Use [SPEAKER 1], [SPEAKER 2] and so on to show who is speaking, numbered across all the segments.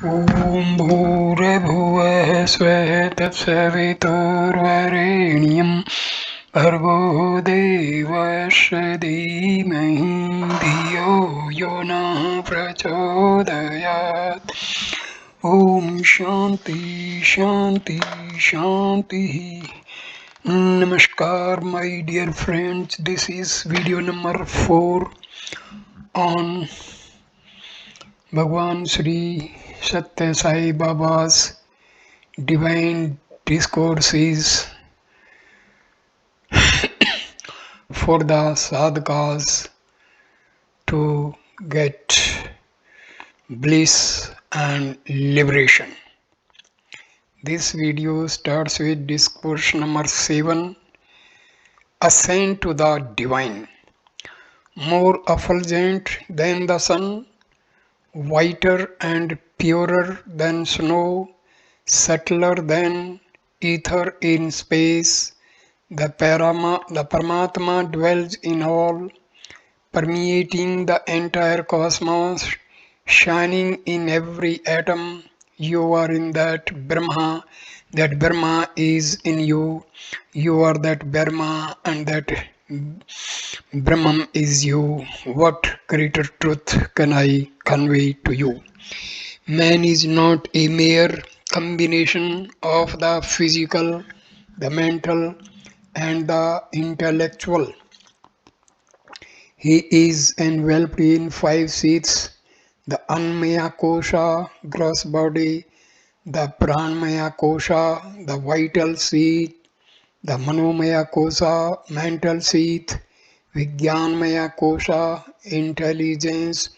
[SPEAKER 1] ॐ भूर्भुवः स्वः तत्सवितुर्वरेण्यं भर्गो देवस्य धीमहि धियो यो नः प्रचोदयात् ॐ शान्ति शान्ति शान्तिः. Namaskar, my dear friends. This is video number 4 on Bhagwan Sri Sathya Sai Baba's Divine Discourses for the sadhakas to get bliss and liberation. This video starts with discourse number 7, Ascent to the Divine. More effulgent than the sun, whiter and purer than snow, subtler than ether in space, the Paramatma dwells in all, permeating the entire cosmos, shining in every atom. You are in that Brahma is in you. You are that Brahma, and that Brahman is you. What greater truth can I convey to you? Man is not a mere combination of the physical, the mental, and the intellectual. He is enveloped in 5 seats: the Annamaya Kosha, gross body; the Pranamaya Kosha, the vital seat; the Manomaya Kosha, mental seat; Vijnanmaya Kosha, intelligence;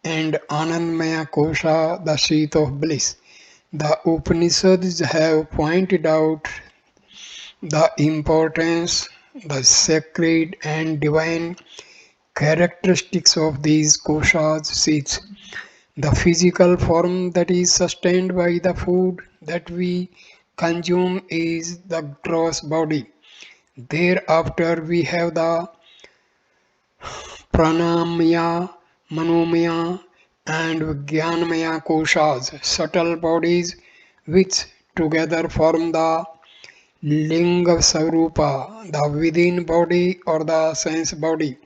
[SPEAKER 1] and Anandmaya Kosha, the seat of bliss. The Upanishads have pointed out the importance, the sacred and divine characteristics of these koshas seeds. The physical form that is sustained by the food that we consume is the gross body. Thereafter we have the pranamaya, manomaya, and vijnanmaya koshas, subtle bodies, which together form the linga sarupa, the within body or the sense body.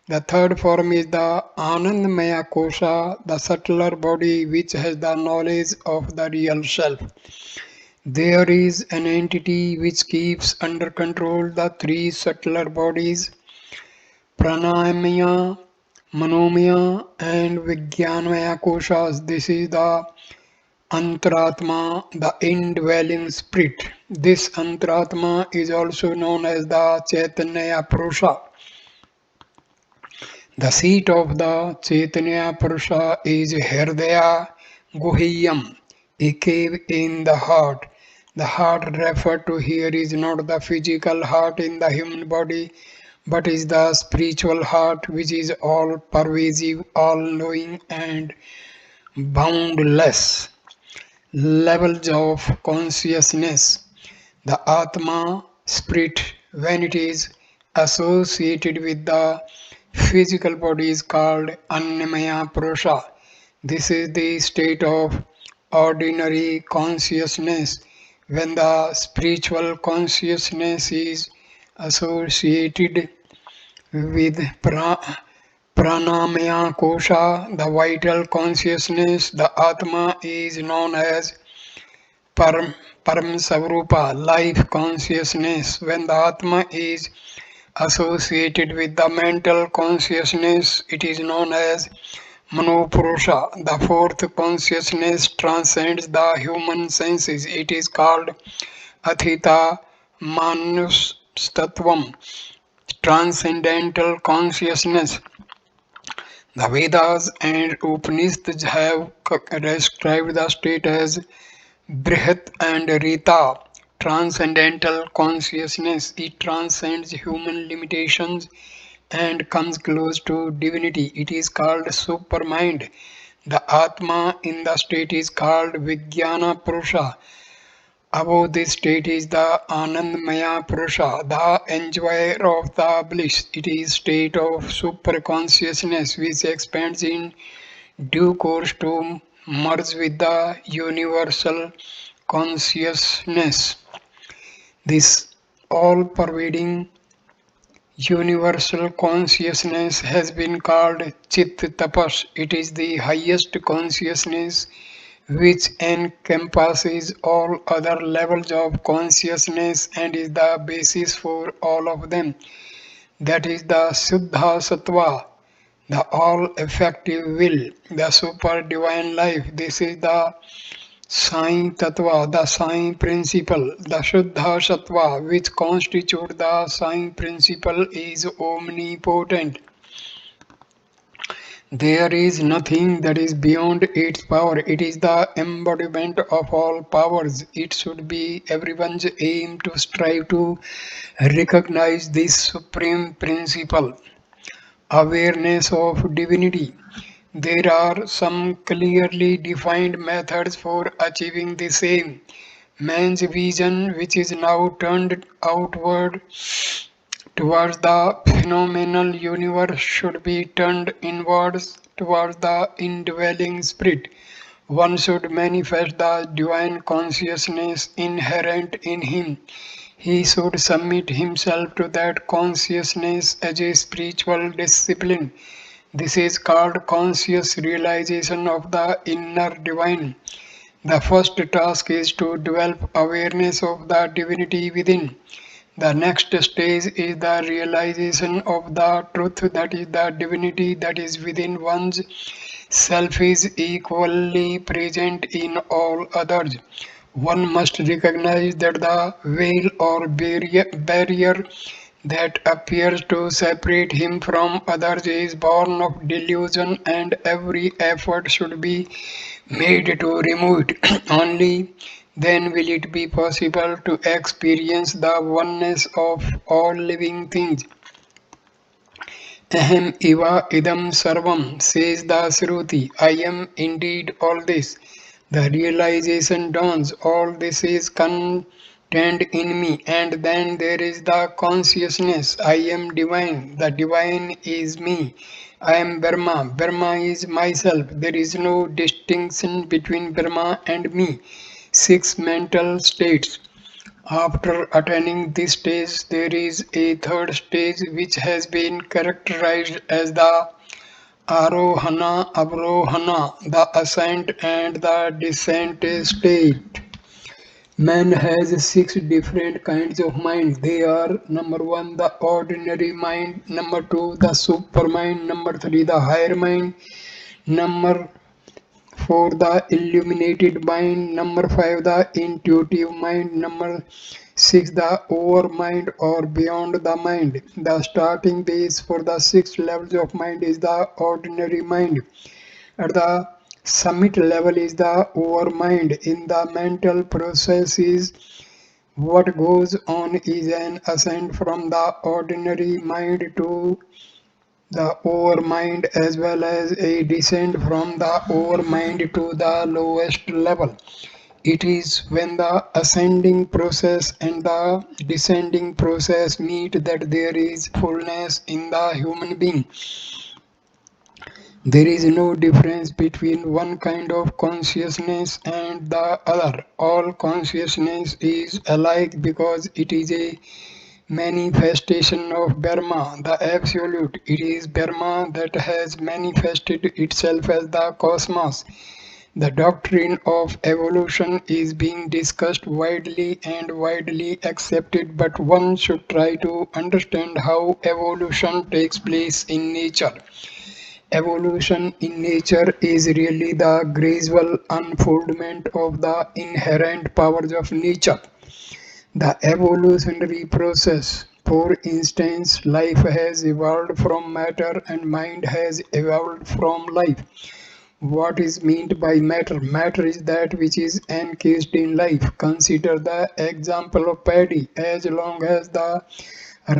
[SPEAKER 1] The third form is the Anandamaya Kosha, the subtler body which has the knowledge of the real self. There is an entity which keeps under control the 3 subtler bodies, Pranamaya, Manomaya, and Vijnanmaya Koshas. This is the Antaratma, the indwelling spirit. This Antaratma is also known as the Chaitanya Purusha. The seat of the Chaitanya Purusha is Hridaya Guhyam, a cave in the heart. The heart referred to here is not the physical heart in the human body, but is the spiritual heart which is all pervasive, all knowing, and boundless. Levels of consciousness. The Atma, spirit, when it is associated with the physical body, is called Annamaya Purusha. This is the state of ordinary consciousness. When the spiritual consciousness is associated with Pranamaya Kosha, the vital consciousness, the Atma is known as Param Savrupa, life consciousness. When the Atma is associated with the mental consciousness, it is known as Manopurusha. The fourth consciousness transcends the human senses. It is called Athita Manustatvam, transcendental consciousness. The Vedas and Upanishads have described the state as Brihat and Rita, transcendental consciousness. It transcends human limitations and comes close to divinity. It is called supermind. The Atma in the state is called Vijnana Purusha. Above this state is the Anandamaya Purusha, the enjoyer of the bliss. It is state of super consciousness which expands in due course to merge with the universal consciousness. This all-pervading universal consciousness has been called Chit Tapas. It is the highest consciousness which encompasses all other levels of consciousness and is the basis for all of them. That is the Suddha Sattva, the all-effective will, the super divine life. This is the Sai Tattva, the Sai principle. The Shuddha Sattva, which constitute the Sai principle, is omnipotent. There is nothing that is beyond its power. It is the embodiment of all powers. It should be everyone's aim to strive to recognize this supreme principle, awareness of divinity. There are some clearly defined methods for achieving the same. Man's vision, which is now turned outward towards the phenomenal universe, should be turned inwards towards the indwelling spirit. One should manifest the divine consciousness inherent in him. He should submit himself to that consciousness as a spiritual discipline. This is called conscious realization of the inner divine. The first task is to develop awareness of the divinity within. The next stage is the realization of the truth, that is the divinity that is within one's self is equally present in all others. One must recognize that the veil or barrier that appears to separate him from others is born of delusion, and every effort should be made to remove it. Only then will it be possible to experience the oneness of all living things. Ahem eva idam sarvam, says the Shruti. I am indeed all this. The realization dawns, all this is contained in me, and then there is the consciousness. I am divine, the divine is me. I am Brahma, Brahma is myself. There is no distinction between Brahma and me. 6 mental states. After attaining this stage, there is a third stage which has been characterized as the Arohana, Avrohana, the ascent and the descent state. Man has 6 different kinds of mind. They are: number 1, the ordinary mind; number 2, the super mind; number 3, the higher mind; number 4, the illuminated mind; number 5, the intuitive mind; number 6, the overmind or beyond the mind. The starting base for the 6 levels of mind is the ordinary mind. At the summit level is the overmind. In the mental processes, what goes on is an ascent from the ordinary mind to the overmind, as well as a descent from the overmind to the lowest level. It is when the ascending process and the descending process meet that there is fullness in the human being. There is no difference between one kind of consciousness and the other. All consciousness is alike because it is a manifestation of Brahma, the Absolute. It is Brahma that has manifested itself as the cosmos. The doctrine of evolution is being discussed widely and widely accepted, but one should try to understand how evolution takes place in nature. Evolution in nature is really the gradual unfoldment of the inherent powers of nature. The evolutionary process. For instance, life has evolved from matter and mind has evolved from life. What is meant by matter? Matter is that which is encased in life. Consider the example of paddy. As long as the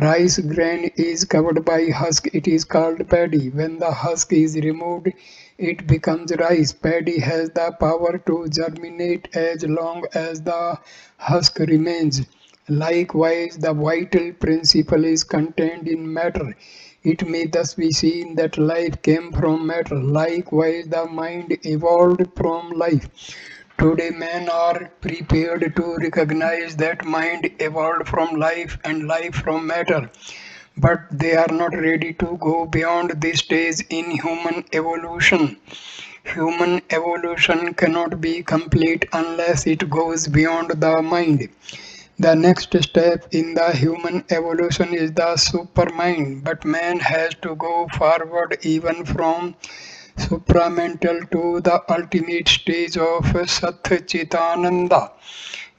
[SPEAKER 1] rice grain is covered by husk, it is called paddy. When the husk is removed, it becomes rice. Paddy has the power to germinate as long as the husk remains. Likewise, the vital principle is contained in matter. It may thus be seen that life came from matter. Likewise, the mind evolved from life. Today, men are prepared to recognize that mind evolved from life and life from matter, but they are not ready to go beyond this stage in human evolution. Human evolution cannot be complete unless it goes beyond the mind. The next step in the human evolution is the supermind, but man has to go forward even from supramental to the ultimate stage of Satchitananda,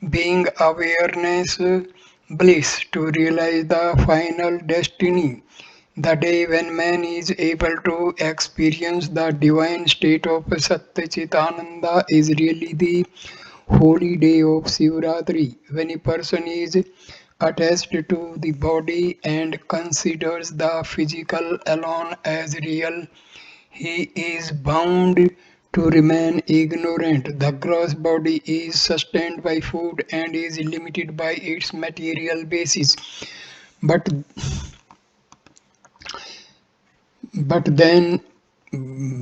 [SPEAKER 1] being awareness bliss, to realize the final destiny. The day when man is able to experience the divine state of Satchitananda is really the holy day of Shivratri. When a person is attached to the body and considers the physical alone as real, he is bound to remain ignorant. The gross body is sustained by food and is limited by its material basis. But but then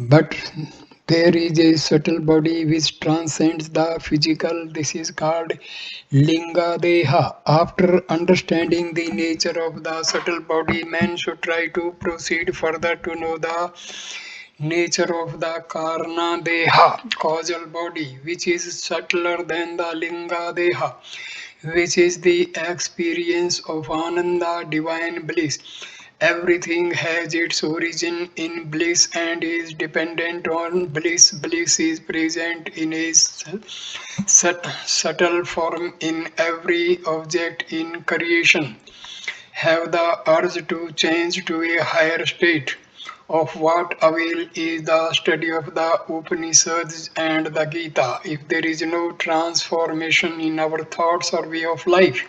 [SPEAKER 1] but there is a subtle body which transcends the physical. This is called Linga Deha. After understanding the nature of the subtle body, man should try to proceed further to know the nature of the Karna Deha, causal body, which is subtler than the Linga Deha, which is the experience of Ananda, divine bliss. Everything has its origin in bliss and is dependent on bliss. Bliss is present in a subtle form in every object in creation. Have the urge to change to a higher state. Of what avail is the study of the Upanishads and the Gita if there is no transformation in our thoughts or way of life?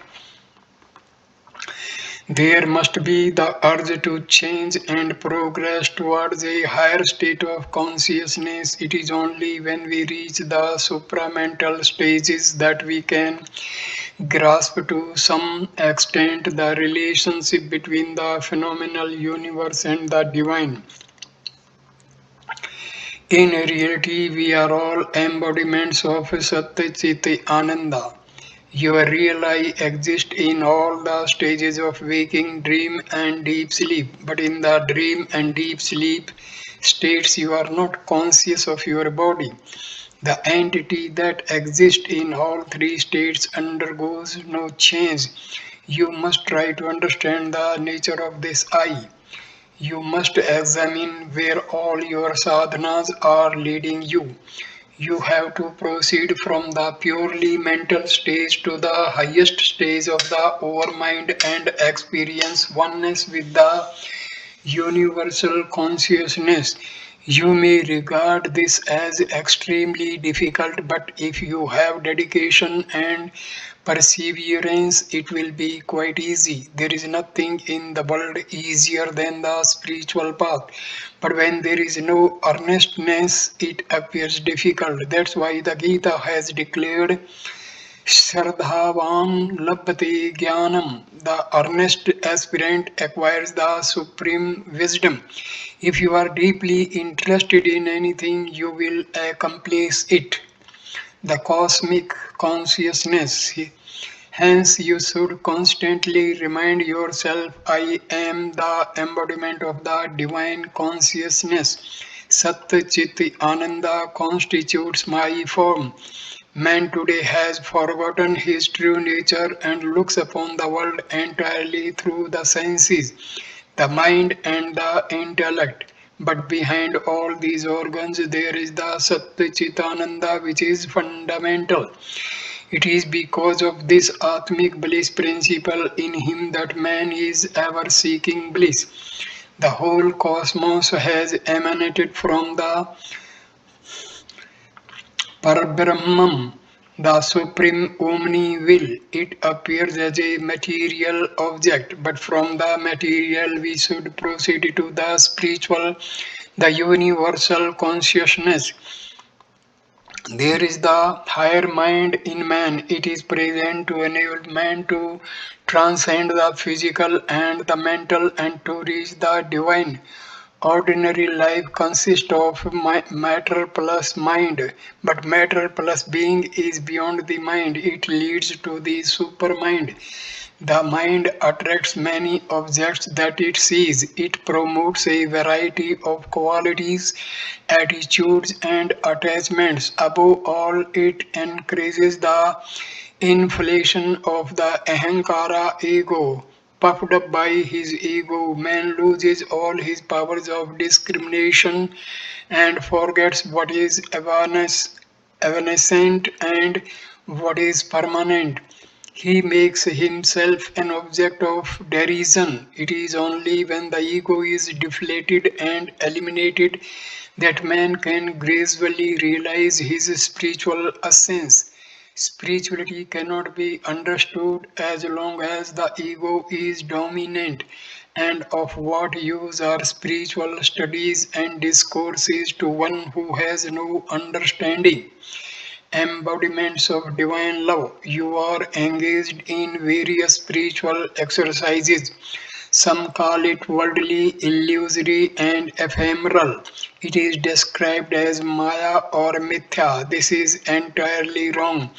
[SPEAKER 1] There must be the urge to change and progress towards a higher state of consciousness. It is only when we reach the supramental stages that we can grasp to some extent the relationship between the phenomenal universe and the divine. In reality, we are all embodiments of Satya Ananda. Your real I exists in all the stages of waking, dream, and deep sleep. But in the dream and deep sleep states, you are not conscious of your body. The entity that exists in all three states undergoes no change. You must try to understand the nature of this I. You must examine where all your sadhanas are leading you. You have to proceed from the purely mental stage to the highest stage of the overmind and experience oneness with the universal consciousness. You may regard this as extremely difficult, but if you have dedication and perseverance, it will be quite easy. There is nothing in the world easier than the spiritual path. But when there is no earnestness, it appears difficult. That's why the Gita has declared Shraddhavan labhate jnanam. The earnest aspirant acquires the supreme wisdom. If you are deeply interested in anything, you will accomplish it. The cosmic consciousness. Hence, you should constantly remind yourself I am the embodiment of the divine consciousness. Sat Chit Ananda constitutes my form. Man today has forgotten his true nature and looks upon the world entirely through the senses, the mind, and the intellect. But behind all these organs, there is the Satchitananda, which is fundamental. It is because of this Atmic bliss principle in him that man is ever seeking bliss. The whole cosmos has emanated from the Parabrahman, the supreme omni will. It appears as a material object, but from the material we should proceed to the spiritual, the universal consciousness. There is the higher mind in man. It is present to enable man to transcend the physical and the mental and to reach the divine. Ordinary life consists of matter plus mind, but matter plus being is beyond the mind. It leads to the supermind. The mind attracts many objects that it sees. It promotes a variety of qualities, attitudes, and attachments. Above all, it encourages the inflation of the ahankara ego. Puffed up by his ego, man loses all his powers of discrimination and forgets what is evanescent and what is permanent. He makes himself an object of derision. It is only when the ego is deflated and eliminated that man can gradually realize his spiritual essence. Spirituality cannot be understood as long as the ego is dominant. And of what use are spiritual studies and discourses to one who has no understanding? Embodiments of divine love. You are engaged in various spiritual exercises. Some call it worldly, illusory, and ephemeral. It is described as Maya or Mithya. This is entirely wrong.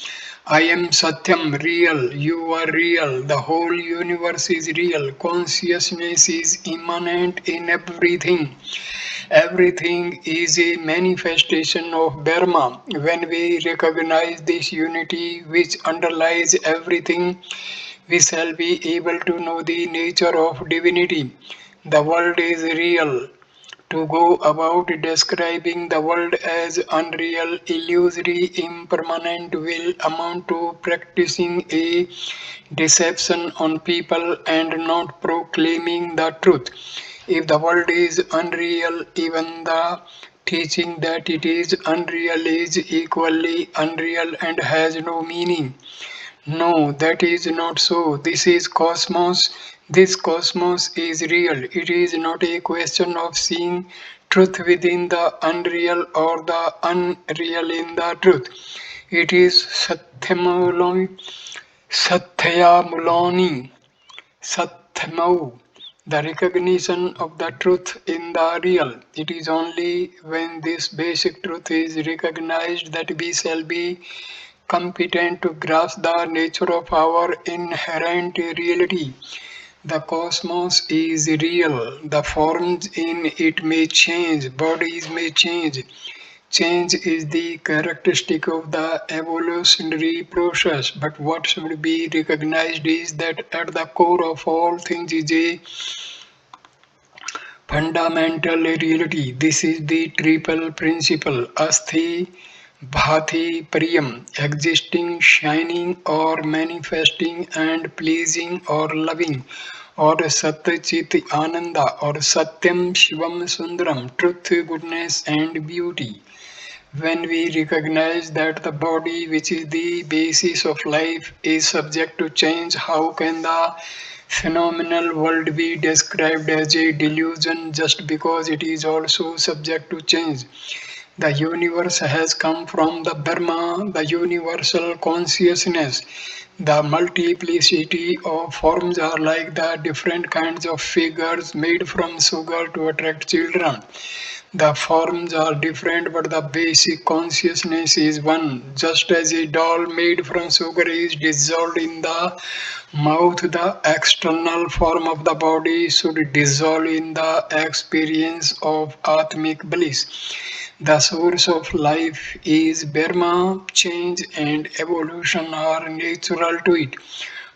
[SPEAKER 1] I am Satyam, real. You are real. The whole universe is real. Consciousness is immanent in everything. Everything is a manifestation of Dharma. When we recognize this unity which underlies everything, we shall be able to know the nature of divinity. The world is real. To go about describing the world as unreal, illusory, impermanent will amount to practicing a deception on people and not proclaiming the truth. If the world is unreal, even the teaching that it is unreal is equally unreal and has no meaning. No, that is not so. This is cosmos. This cosmos is real. It is not a question of seeing truth within the unreal or the unreal in the truth. It is Satyamulani, Satyamau, the recognition of the truth in the real. It is only when this basic truth is recognized that we shall be competent to grasp the nature of our inherent reality. The cosmos is real. The forms in it may change, bodies may change. Change is the characteristic of the evolutionary process, but what should be recognized is that at the core of all things is a fundamental reality. This is the triple principle, Asthi, Bhati, Priyam, existing, shining, or manifesting, and pleasing, or loving, or Sat Chit Ananda, or Satyam, Shivam, Sundaram, truth, goodness, and beauty. When we recognize that the body, which is the basis of life, is subject to change, how can the phenomenal world be described as a delusion just because it is also subject to change? The universe has come from the Brahma, the universal consciousness. The multiplicity of forms are like the different kinds of figures made from sugar to attract children. The forms are different, but the basic consciousness is one. Just as a doll made from sugar is dissolved in the mouth, the external form of the body should dissolve in the experience of Atmic bliss. The source of life is Brahma. Change and evolution are natural to it,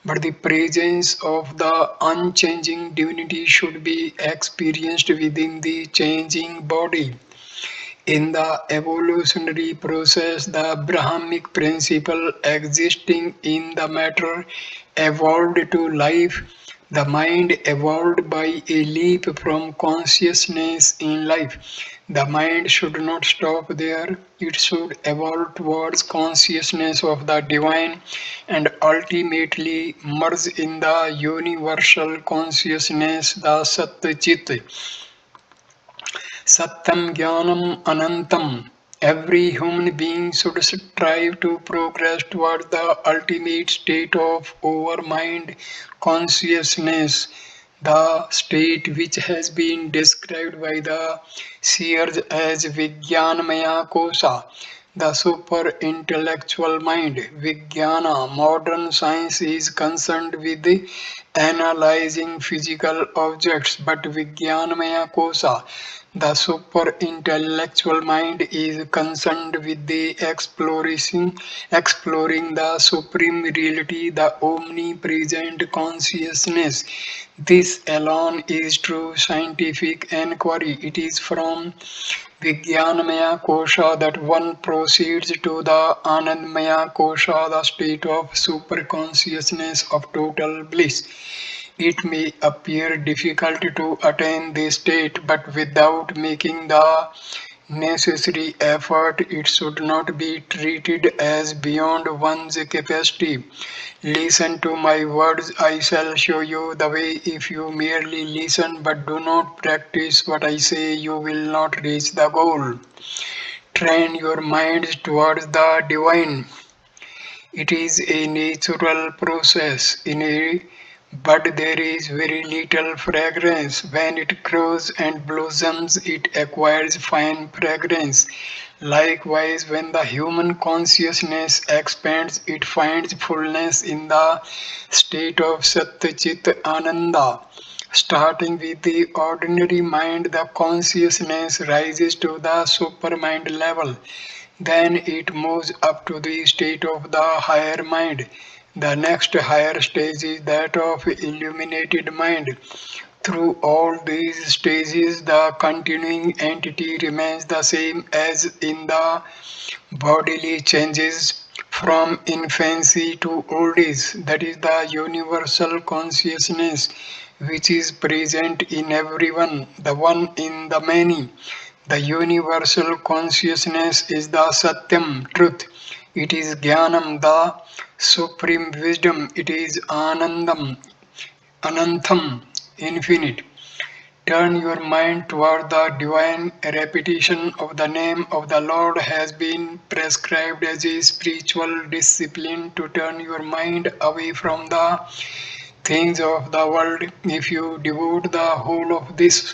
[SPEAKER 1] but the presence of the unchanging divinity should be experienced within the changing body. In the evolutionary process, the Brahmic principle existing in the matter evolved to life. The mind evolved by a leap from consciousness in life. The mind should not stop there. It should evolve towards consciousness of the divine and ultimately merge in the universal consciousness, the Sat Chit. Satyam Jnanam Anantam. Every human being should strive to progress toward the ultimate state of overmind consciousness, the state which has been described by the seers as Vijnanamaya Kosa, the super intellectual mind. Vijnana, modern science is concerned with analyzing physical objects, but Vijnanamaya Kosa, the super-intellectual mind, is concerned with the exploring the supreme reality, the omnipresent consciousness. This alone is true scientific inquiry. It is from Vijnanamaya Kosha that one proceeds to the Anandmaya Kosha, the state of super-consciousness of total bliss. It may appear difficult to attain this state, but without making the necessary effort, it should not be treated as beyond one's capacity. Listen to my words, I shall show you the way. If you merely listen but do not practice what I say, you will not reach the goal. Train your minds towards the divine. It is a natural process but there is very little fragrance. When it grows and blossoms, it acquires fine fragrance. Likewise, when the human consciousness expands, it finds fullness in the state of Satyachit Ananda. Starting with the ordinary mind, the consciousness rises to the supermind level. Then it moves up to the state of the higher mind. The next higher stage is that of illuminated mind. Through all these stages, the continuing entity remains the same as in the bodily changes from infancy to old age. That is the universal consciousness which is present in everyone, the one in the many. The universal consciousness is the Satyam, truth. It is Jnanam, the supreme wisdom. It is Anandam, Anantam, infinite. Turn your mind toward the divine. Repetition of the name of the Lord has been prescribed as a spiritual discipline to turn your mind away from the things of the world. If you devote the whole of this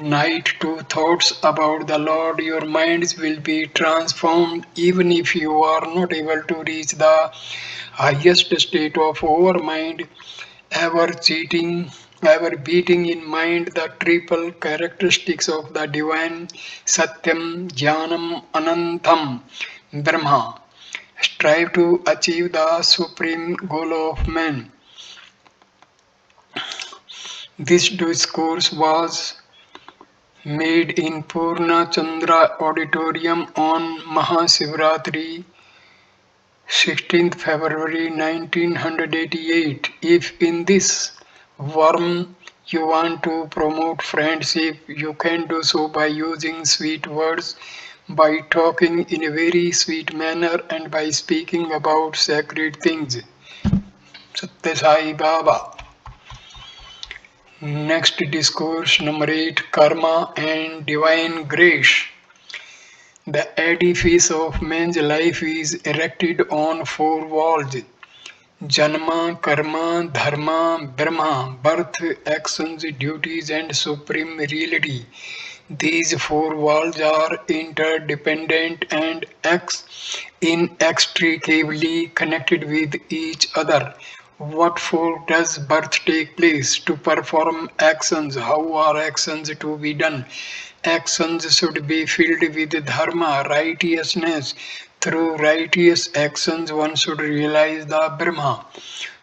[SPEAKER 1] night to thoughts about the Lord, your minds will be transformed. Even if you are not able to reach the highest state of overmind, ever cheating, ever beating in mind the triple characteristics of the divine Satyam, Jnanam, Anantam, Brahma. Strive to achieve the supreme goal of man. This discourse was made in Purna Chandra Auditorium on Mahashivratri, 16th February 1988. If in this worm you want to promote friendship, you can do so by using sweet words, by talking in a very sweet manner, and by speaking about sacred things. Sathya Sai Baba. Next discourse number 8, Karma and Divine Grace. The edifice of man's life is erected on four walls: Janma, Karma, Dharma, Brahma, birth, actions, duties, and supreme reality. These four walls are interdependent and inextricably connected with each other. What for does birth take place? To perform actions. How are actions to be done? Actions should be filled with dharma, righteousness. Through righteous actions, one should realize the Brahma.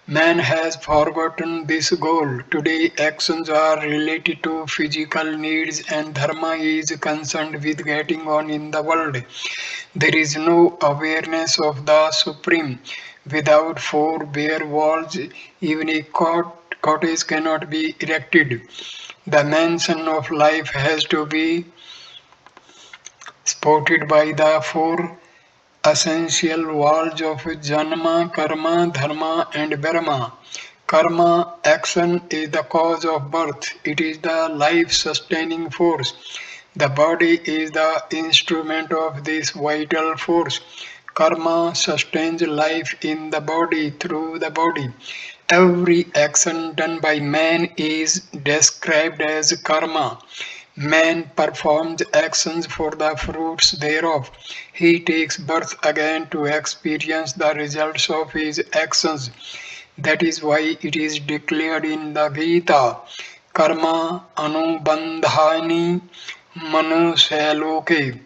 [SPEAKER 1] Man has forgotten this goal. Today, actions are related to physical needs, and dharma is concerned with getting on in the world. There is no awareness of the Supreme. Without four bare walls, even a cottage cannot be erected. The mansion of life has to be supported by the four essential walls of Janma, Karma, Dharma, and Brahma. Karma, action, is the cause of birth. It is the life sustaining force. The body is the instrument of this vital force. Karma sustains life in the body through the body. Every action done by man is described as karma. Man performs actions for the fruits thereof. He takes birth again to experience the results of his actions. That is why it is declared in the Gita, Karma Anubandhani Manusaloke.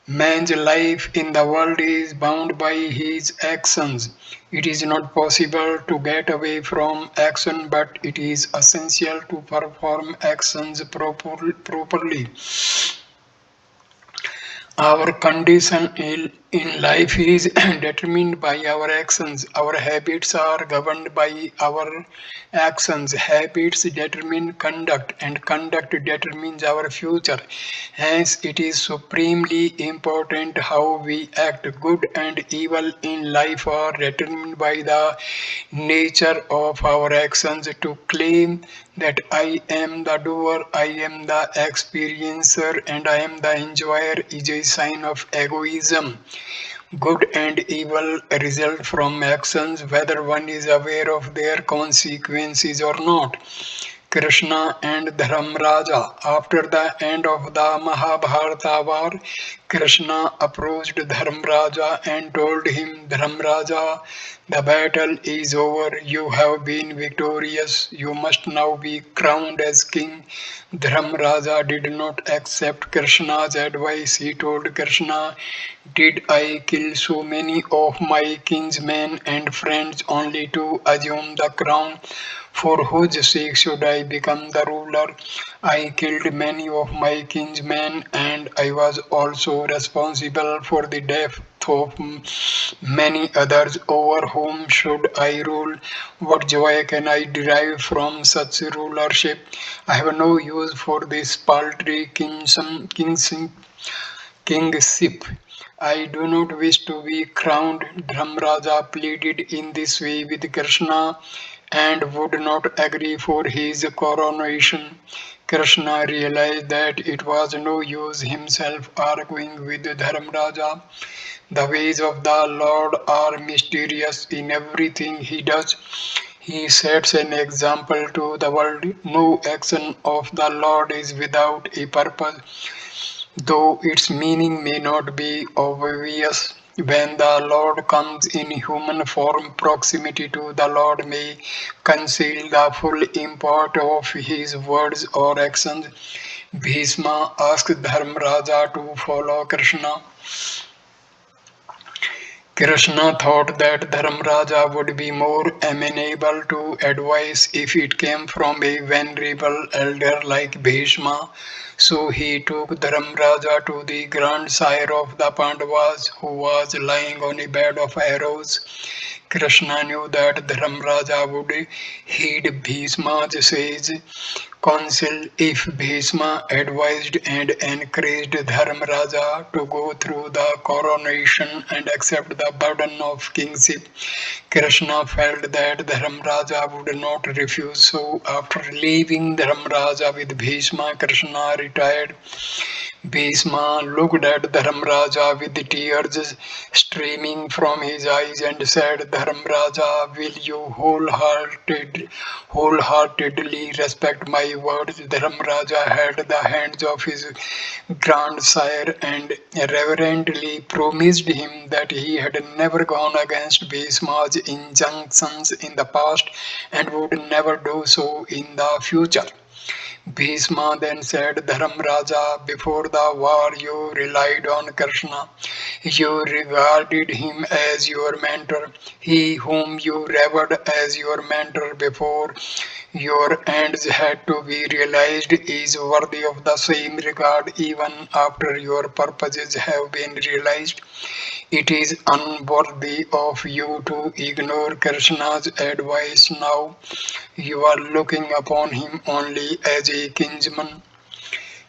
[SPEAKER 1] Man's life in the world is bound by his actions. It is not possible to get away from action, but it is essential to perform actions properly. Our condition in life is determined by our actions. Our habits are governed by our actions. Habits determine conduct, and conduct determines our future. Hence, it is supremely important how we act. Good and evil in life are determined by the nature of our actions. To claim that I am the doer, I am the experiencer, and I am the enjoyer is a sign of egoism. Good and evil result from actions, whether one is aware of their consequences or not. Krishna and Dharmraja. After the end of the Mahabharata war, Krishna approached Dharmraja and told him, Dharmraja, the battle is over. You have been victorious. You must now be crowned as king. Dharmraja did not accept Krishna's advice. He told Krishna, did I kill so many of my kinsmen and friends only to assume the crown? For whose sake should I become the ruler? I killed many of my kinsmen, and I was also responsible for the death of many others. Over whom should I rule? What joy can I derive from such rulership? I have no use for this paltry kingship. I do not wish to be crowned. Dharmraja pleaded in this way with Krishna and would not agree for his coronation. Krishna realized that it was no use himself arguing with Dharmraja. The ways of the Lord are mysterious in everything he does. He sets an example to the world. No action of the Lord is without a purpose, though its meaning may not be obvious. When the Lord comes in human form, proximity to the Lord may conceal the full import of his words or actions. Bhishma asked Dharmraja to follow Krishna. Krishna thought that Dharmraja would be more amenable to advice if it came from a venerable elder like Bhishma. So he took Dharmraja to the grandsire of the Pandavas, who was lying on a bed of arrows. Krishna knew that Dharmraja would heed Bhishma's sage counsel if Bhishma advised and encouraged Dharmraja to go through the coronation and accept the burden of kingship. Krishna felt that Dharmraja would not refuse, so after leaving Dharmraja with Bhishma, Krishna retired. Bhishma looked at Dharmraja with tears streaming from his eyes and said, Dharmraja, will you wholeheartedly respect my words? Dharmraja held the hands of his grandsire and reverently promised him that he had never gone against Bhishma's injunctions in the past and would never do so in the future. Bhishma then said, Dharmraja, before the war you relied on Krishna. You regarded him as your mentor. He whom you revered as your mentor before your ends had to be realized is worthy of the same regard even after your purposes have been realized. It is unworthy of you to ignore Krishna's advice now. You are looking upon him only as a kinsman.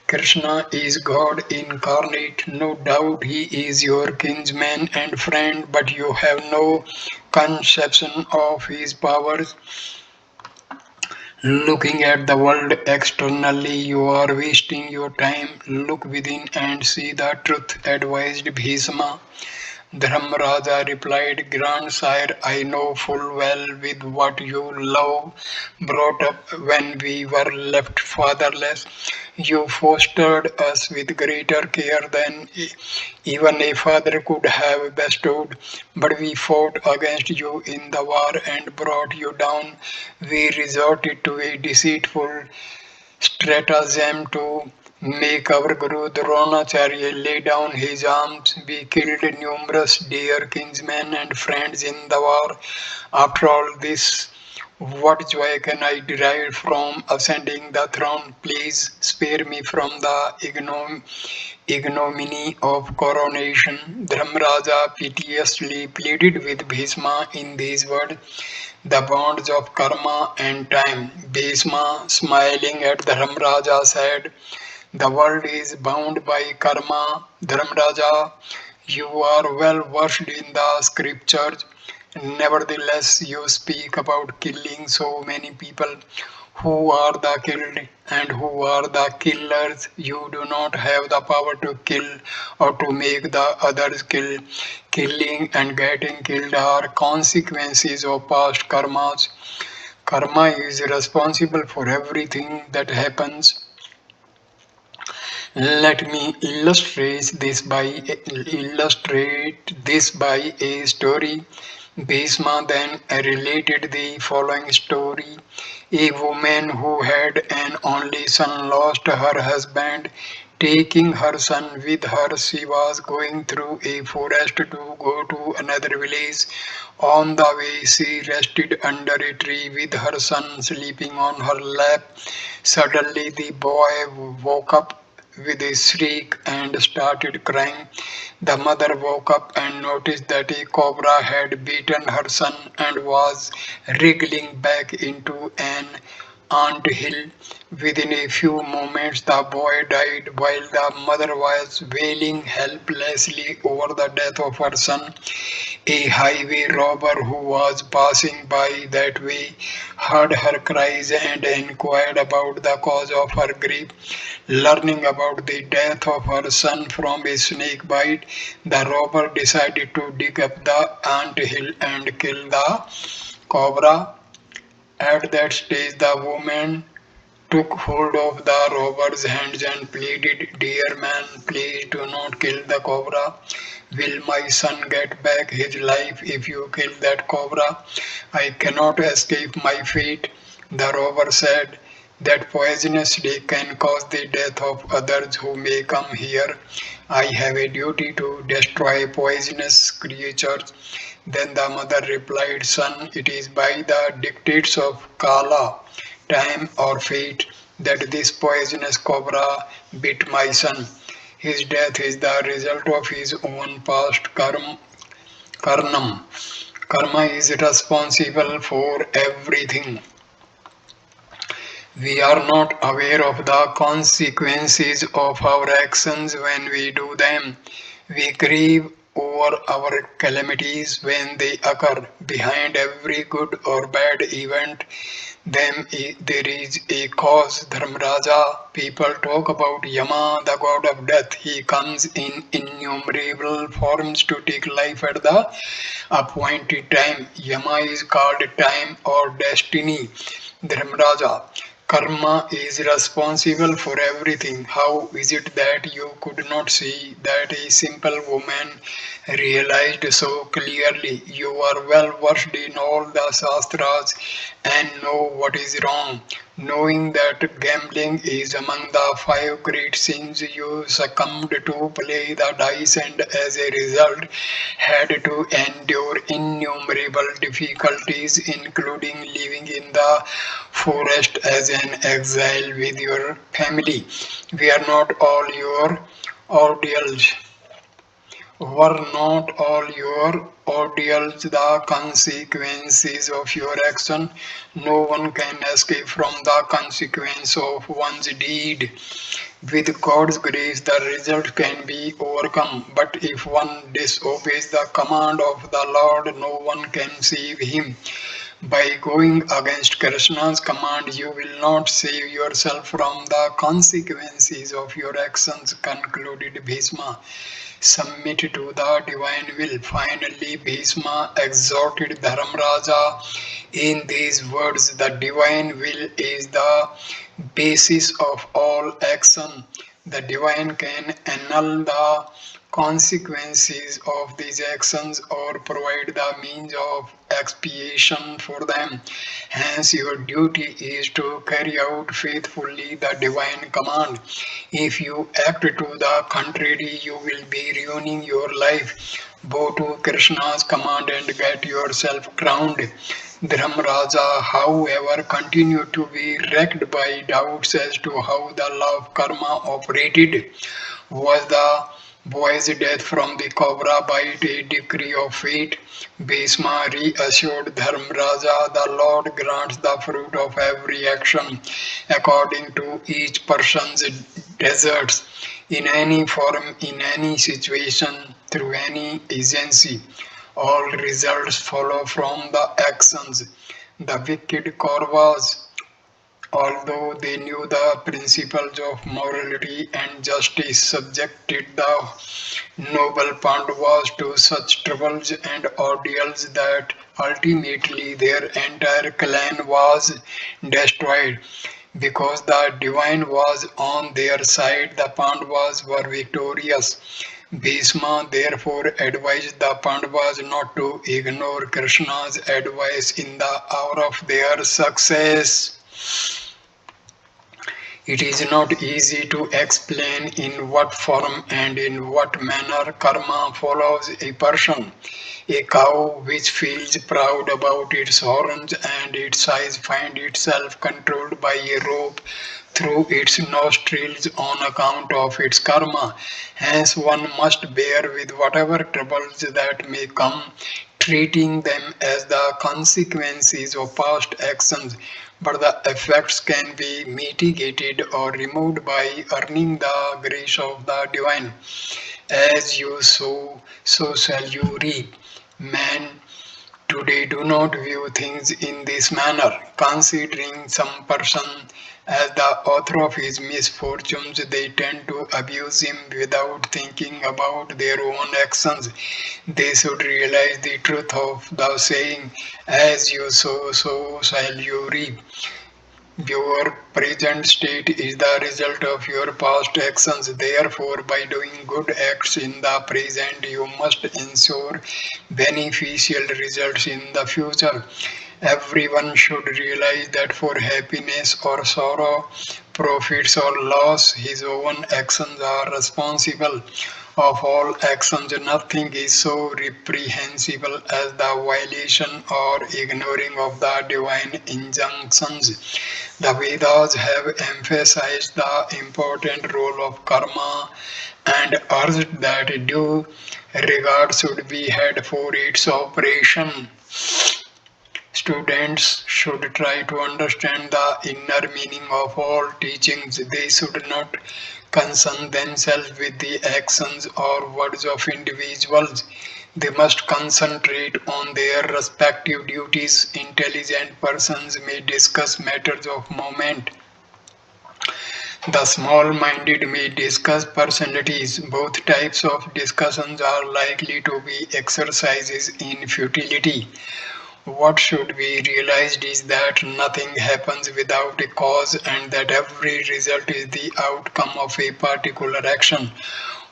[SPEAKER 1] Krishna is God incarnate. No doubt he is your kinsman and friend, but you have no conception of his powers. Looking at the world externally, you are wasting your time. Look within and see the truth, advised Bhisma. Dharmaraja replied, Grandsire, I know full well with what you love, brought up when we were left fatherless. You fostered us with greater care than even a father could have bestowed. But we fought against you in the war and brought you down. We resorted to a deceitful stratagem to make our Guru Dronacharya lay down his arms. We killed numerous dear kinsmen and friends in the war. After all this, what joy can I derive from ascending the throne? Please spare me from the ignominy of coronation. Dharmaraja piteously pleaded with Bhishma in these words, the bonds of karma and time. Bhishma, smiling at Dharmaraja, said, the world is bound by karma. Dharmaraja, you are well versed in the scriptures. Nevertheless, you speak about killing so many people. Who are the killed and who are the killers? You do not have the power to kill or to make the others kill. Killing and getting killed are consequences of past karmas. Karma is responsible for everything that happens. Let me illustrate this by a story. Bhishma then related the following story. A woman who had an only son lost her husband. Taking her son with her, she was going through a forest to go to another village. On the way, she rested under a tree with her son sleeping on her lap. Suddenly, the boy woke up with a shriek and started crying. The mother woke up and noticed that a cobra had beaten her son and was wriggling back into an ant hill. Within a few moments, the boy died while the mother was wailing helplessly over the death of her son. A highway robber who was passing by that way heard her cries and inquired about the cause of her grief. Learning about the death of her son from a snake bite, the robber decided to dig up the ant hill and kill the cobra. At that stage, the woman took hold of the robber's hands and pleaded, Dear man, please do not kill the cobra. Will my son get back his life if you kill that cobra? I cannot escape my fate. The robber said, that poisonous snake can cause the death of others who may come here. I have a duty to destroy poisonous creatures. Then the mother replied, Son, it is by the dictates of Kala, time or fate, that this poisonous cobra bit my son. His death is the result of his own past karnam. Karma is responsible for everything. We are not aware of the consequences of our actions when we do them. We grieve over our calamities when they occur. Behind every good or bad event, there is a cause. Dharmaraja, people talk about Yama, the god of death. He comes in innumerable forms to take life at the appointed time. Yama is called time or destiny. Dharmaraja, karma is responsible for everything. How is it that you could not see that a simple woman realized so clearly? You are well versed in all the Shastras and know what is wrong. Knowing that gambling is among the five great sins, you succumbed to play the dice and as a result had to endure innumerable difficulties, including living in the forest as an exile with your family. We are not all your ordeals. Were not all your ordeals the consequences of your action? No one can escape from the consequence of one's deed. With God's grace, the result can be overcome, but if one disobeys the command of the Lord, no one can save him. By going against Krishna's command, you will not save yourself from the consequences of your actions, concluded Bhishma. Submit to the divine will. Finally, Bhishma exhorted Dharmaraja in these words: the divine will is the basis of all action. The divine can annul the consequences of these actions or provide the means of expiation for them. Hence, your duty is to carry out faithfully the divine command. If you act to the contrary, you will be ruining your life. Bow to Krishna's command and get yourself crowned. Dhramraja, however, continued to be wrecked by doubts as to how the law of karma operated. Was the boy's death from the cobra bite a decree of fate? Bhishma reassured Dharmraja, the Lord grants the fruit of every action according to each person's deserts, in any form, in any situation, through any agency. All results follow from the actions. The wicked Kauravas, although they knew the principles of morality and justice, subjected the noble Pandavas to such troubles and ordeals that ultimately their entire clan was destroyed. Because the divine was on their side, the Pandavas were victorious. Bhishma therefore advised the Pandavas not to ignore Krishna's advice in the hour of their success. It is not easy to explain in what form and in what manner karma follows a person. A cow which feels proud about its horns and its eyes finds itself controlled by a rope through its nostrils on account of its karma. Hence, one must bear with whatever troubles that may come, treating them as the consequences of past actions, but the effects can be mitigated or removed by earning the grace of the divine. As you sow, so shall you reap. Man today do not view things in this manner. Considering some person as the author of his misfortunes, they tend to abuse him without thinking about their own actions. They should realize the truth of the saying, as you sow, so shall you reap. Your present state is the result of your past actions. Therefore, by doing good acts in the present, you must ensure beneficial results in the future. Everyone should realize that for happiness or sorrow, profits or loss, his own actions are responsible. Of all actions, nothing is so reprehensible as the violation or ignoring of the divine injunctions. The Vedas have emphasized the important role of karma and urged that due regard should be had for its operation. Students should try to understand the inner meaning of all teachings. They should not concern themselves with the actions or words of individuals. They must concentrate on their respective duties. Intelligent persons may discuss matters of moment. The small minded may discuss personalities. Both types of discussions are likely to be exercises in futility. What should be realized is that nothing happens without a cause and that every result is the outcome of a particular action.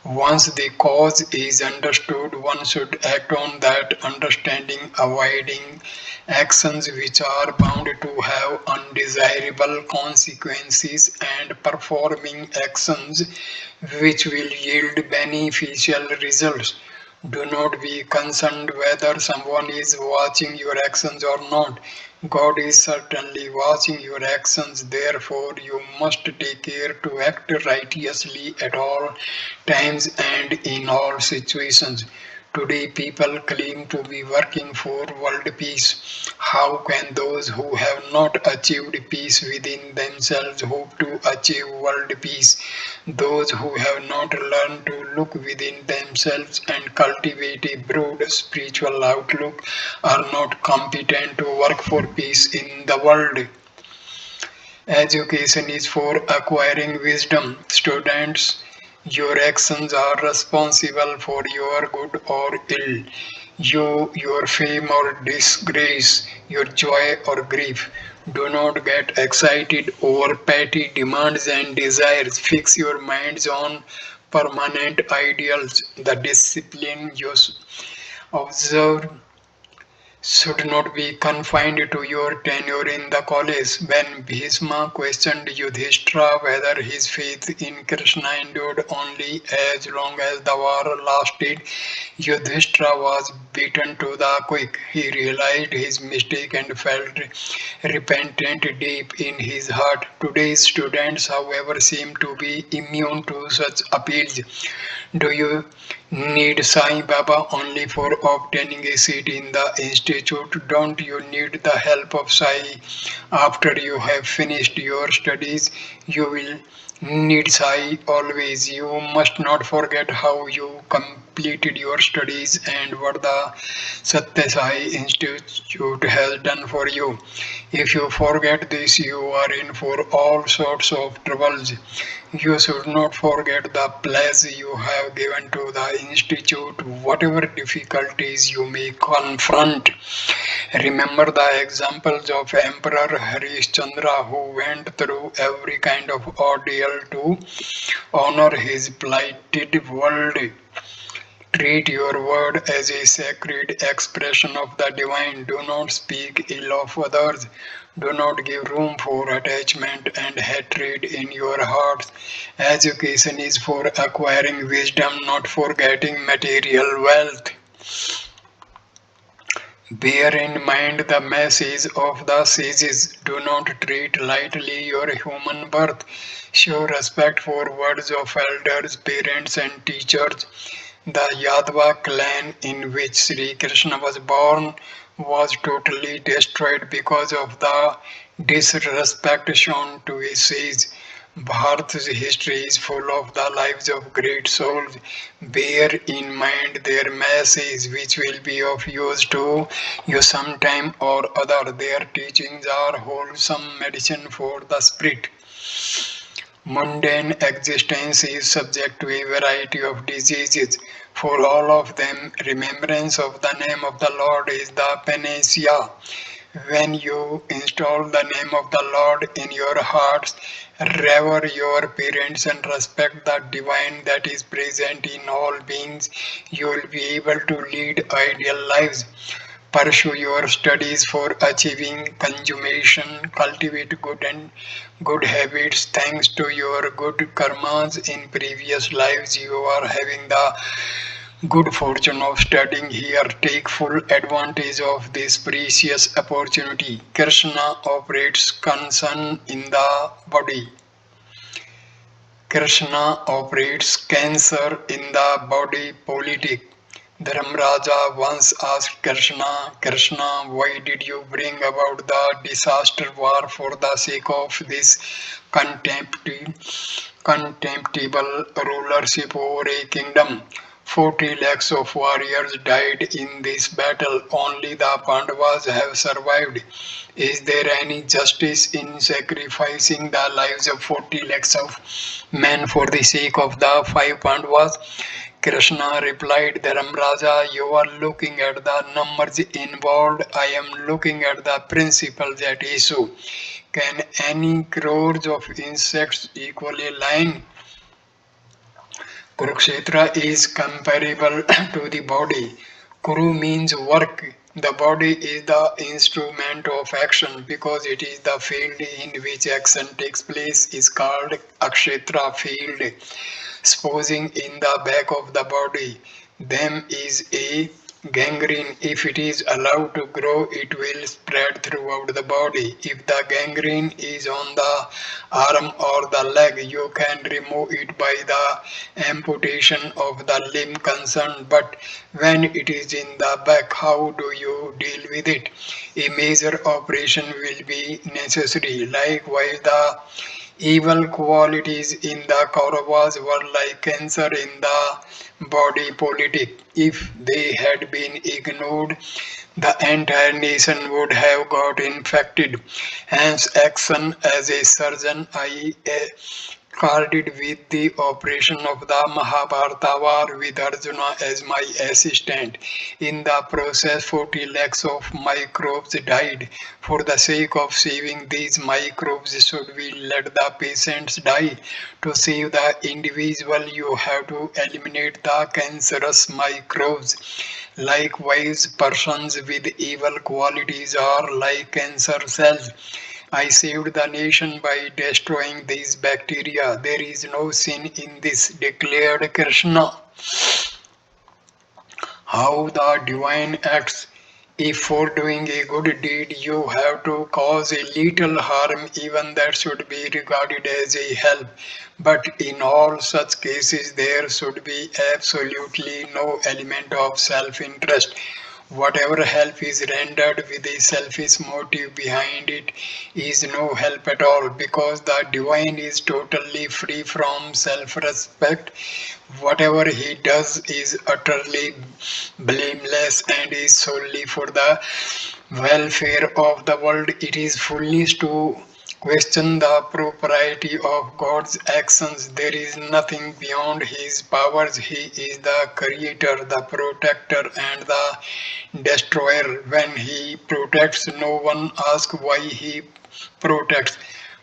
[SPEAKER 1] Once the cause is understood, one should act on that understanding, avoiding actions which are bound to have undesirable consequences and performing actions which will yield beneficial results. Do not be concerned whether someone is watching your actions or not. God is certainly watching your actions, therefore, you must take care to act righteously at all times and in all situations. Today, people claim to be working for world peace. How can those who have not achieved peace within themselves hope to achieve world peace? Those who have not learned to look within themselves and cultivate a broad spiritual outlook are not competent to work for peace in the world. Education is for acquiring wisdom. Students, your actions are responsible for your good or ill, your fame or disgrace, your joy or grief. Do not get excited over petty demands and desires. Fix your minds on permanent ideals. The discipline you observe should not be confined to your tenure in the college. When Bhishma questioned Yudhishthira whether his faith in Krishna endured only as long as the war lasted, Yudhishthira was beaten to the quick. He realized his mistake and felt repentant deep in his heart. Today's students, however, seem to be immune to such appeals. Do you need Sai Baba only for obtaining a seat in the institute? Don't you need the help of Sai after you have finished your studies? You will need Sai always. You must not forget how you completed your studies and what the Sathya Sai Institute has done for you. If you forget this, you are in for all sorts of troubles. You should not forget the pledge you have given to the Institute, whatever difficulties you may confront. Remember the examples of Emperor Harishchandra, who went through every kind of ordeal to honor his blighted world. Treat your word as a sacred expression of the divine. Do not speak ill of others. Do not give room for attachment and hatred in your hearts. Education is for acquiring wisdom, not for getting material wealth. Bear in mind the message of the sages. Do not treat lightly your human birth. Show respect for words of elders, parents, and teachers. The Yadava clan in which Sri Krishna was born was totally destroyed because of the disrespect shown to his sage. Bharat's history is full of the lives of great souls. Bear in mind their message, which will be of use to you sometime or other. Their teachings are wholesome medicine for the spirit. Mundane existence is subject to a variety of diseases. For all of them, remembrance of the name of the Lord is the panacea. When you install the name of the Lord in your hearts, revere your parents and respect the divine that is present in all beings, you will be able to lead ideal lives. Pursue your studies for achieving consummation. Cultivate good habits. Thanks to your good karmas in previous lives, you are having the good fortune of studying here. Take full advantage of this precious opportunity. Krishna operates concern in the body. Krishna operates cancer in the body politic. Dharmraja once asked Krishna, Krishna, why did you bring about the disaster war for the sake of this contemptible rulership over a kingdom? 40 lakhs of warriors died in this battle. Only the Pandavas have survived. Is there any justice in sacrificing the lives of 40 lakhs of men for the sake of the 5 Pandavas? Krishna replied, Dharmraja, you are looking at the numbers involved. I am looking at the principles at issue. Can any crores of insects equal a lion? Kurukshetra is comparable to the body. Kuru means work. The body is the instrument of action because it is the field in which action takes place is called Akshetra field. Supposing in the back of the body them is a gangrene. If it is allowed to grow, it will spread throughout the body. If the gangrene is on the arm or the leg, you can remove it by the amputation of the limb concerned. But when it is in the back, how do you deal with it? A major operation will be necessary. Likewise, the Evil qualities in the Kauravas were like cancer in the body politic. If they had been ignored, the entire nation would have got infected. Hence, action as a surgeon, I carded with the operation of the Mahabharata war with Arjuna as my assistant. In the process, 40 lakhs of microbes died. For the sake of saving these microbes, should we let the patients die? To save the individual, you have to eliminate the cancerous microbes. Likewise, persons with evil qualities are like cancer cells. I saved the nation by destroying these bacteria. There is no sin in this, declared Krishna. How the divine acts. If for doing a good deed you have to cause a little harm, even that should be regarded as a help. But in all such cases, there should be absolutely no element of self interest. Whatever help is rendered with a selfish motive behind it is no help at all, because the divine is totally free from self respect. Whatever he does is utterly blameless and is solely for the welfare of the world. It is foolish to question the propriety of God's actions. There is nothing beyond his powers. He is the creator, the protector, and the destroyer. When he protects, no one asks why he protects.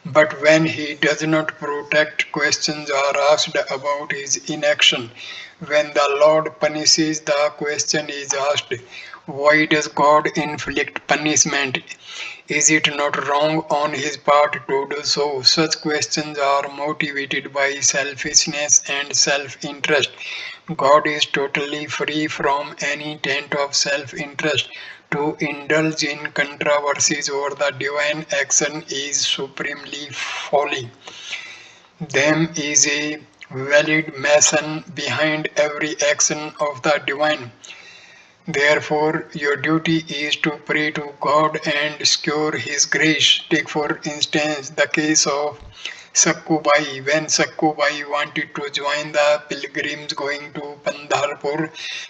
[SPEAKER 1] But when he does not protect, questions are asked about his inaction. When the Lord punishes, the question is asked, why does God inflict punishment? Is it not wrong on his part to do so? Such questions are motivated by selfishness and self interest. God is totally free from any taint of self interest. To indulge in controversies over the divine action is supremely folly. Them is a valid mason behind every action of the divine. Therefore, your duty is to pray to God and secure His grace. Take, for instance, the case of Sakkubai. When Sakkubai wanted to join the pilgrims going to Pandharpur,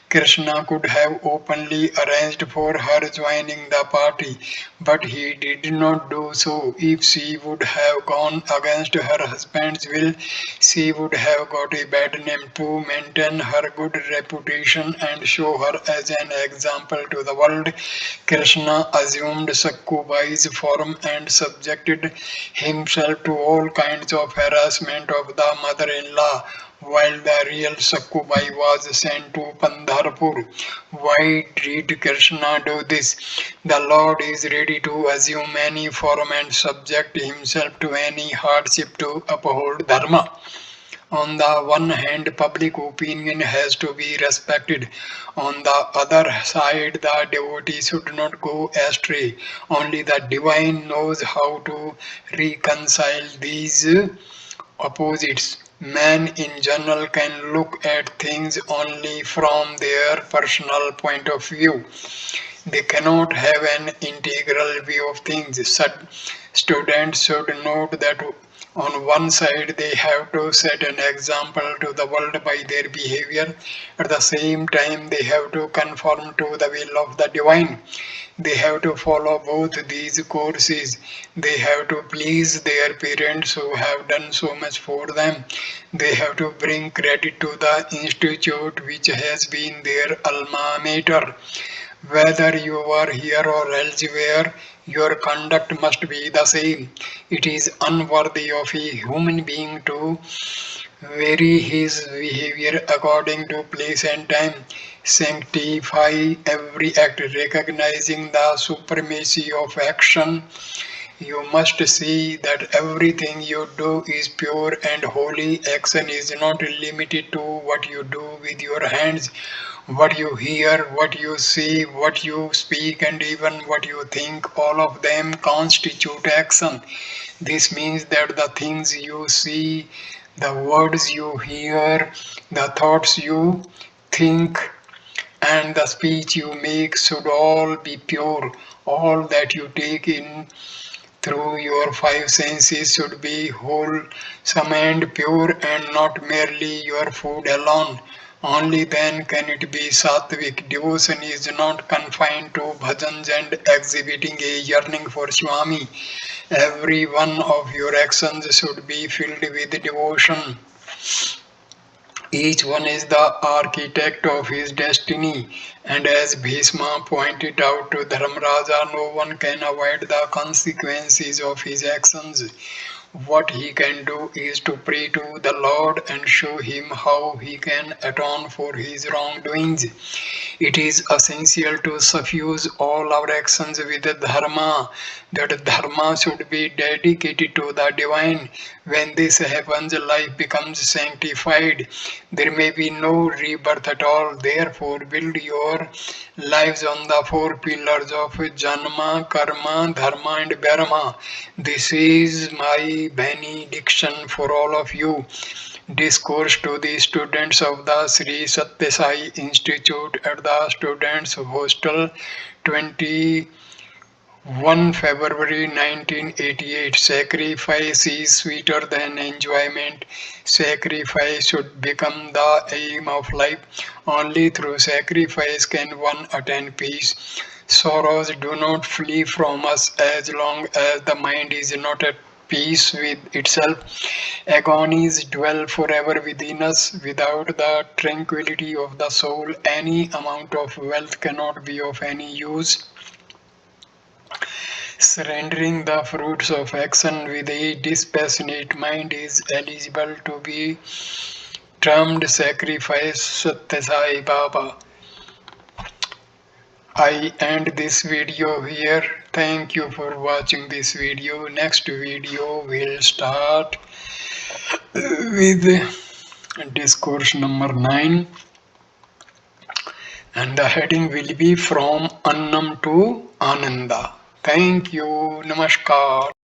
[SPEAKER 1] Krishna could have openly arranged for her joining the party, but he did not do so. If she would have gone against her husband's will, she would have got a bad name. To maintain her good reputation and show her as an example to the world, Krishna assumed Sakkubai's form and subjected himself to all kinds of harassment of the mother-in-law, while the real Sakkubai was sent to Pandharpur. Why did Krishna do this? The Lord is ready to assume any form and subject himself to any hardship to uphold Dharma. On the one hand, public opinion has to be respected. On the other side, the devotee should not go astray. Only the divine knows how to reconcile these opposites. Man in general can look at things only from their personal point of view. They cannot have an integral view of things. Students should note that on one side they have to set an example to the world by their behavior. At the same time, they have to conform to the will of the divine. They have to follow both these courses. They have to please their parents who have done so much for them. They have to bring credit to the institute which has been their alma mater. Whether you are here or elsewhere, your conduct must be the same. It is unworthy of a human being to vary his behavior according to place and time. Sanctify every act, recognizing the supremacy of action. You must see that everything you do is pure and holy. Action is not limited to what you do with your hands. What you hear, what you see, what you speak, and even what you think, all of them constitute action. This means that the things you see, the words you hear, the thoughts you think, and the speech you make should all be pure. All that you take in through your five senses should be wholesome and pure and not merely your food alone. Only then can it be sattvic. Devotion is not confined to bhajans and exhibiting a yearning for Swami. Every one of your actions should be filled with devotion. Each one is the architect of his destiny, and as Bhishma pointed out to Dharmaraja, no one can avoid the consequences of his actions. What he can do is to pray to the Lord and show him how he can atone for his wrongdoings. It is essential to suffuse all our actions with dharma. That dharma should be dedicated to the divine. When this happens, life becomes sanctified. There may be no rebirth at all. Therefore, build your lives on the four pillars of Janma, Karma, Dharma, and Dharma. This is my benediction for all of you. Discourse to the students of the Sri Sathya Sai Institute at the Students' Hostel, 21 February 1988. Sacrifice is sweeter than enjoyment. Sacrifice should become the aim of life. Only through sacrifice can one attain peace. Sorrows do not flee from us as long as the mind is not at peace with itself. Agonies dwell forever within us. Without the tranquility of the soul, any amount of wealth cannot be of any use. Surrendering the fruits of action with a dispassionate mind is eligible to be termed sacrifice. Sathya Sai Baba. I end this video here. Thank you for watching this video. Next video will start with discourse number 9, and the heading will be from Annam to Ananda. Thank you. Namaskar.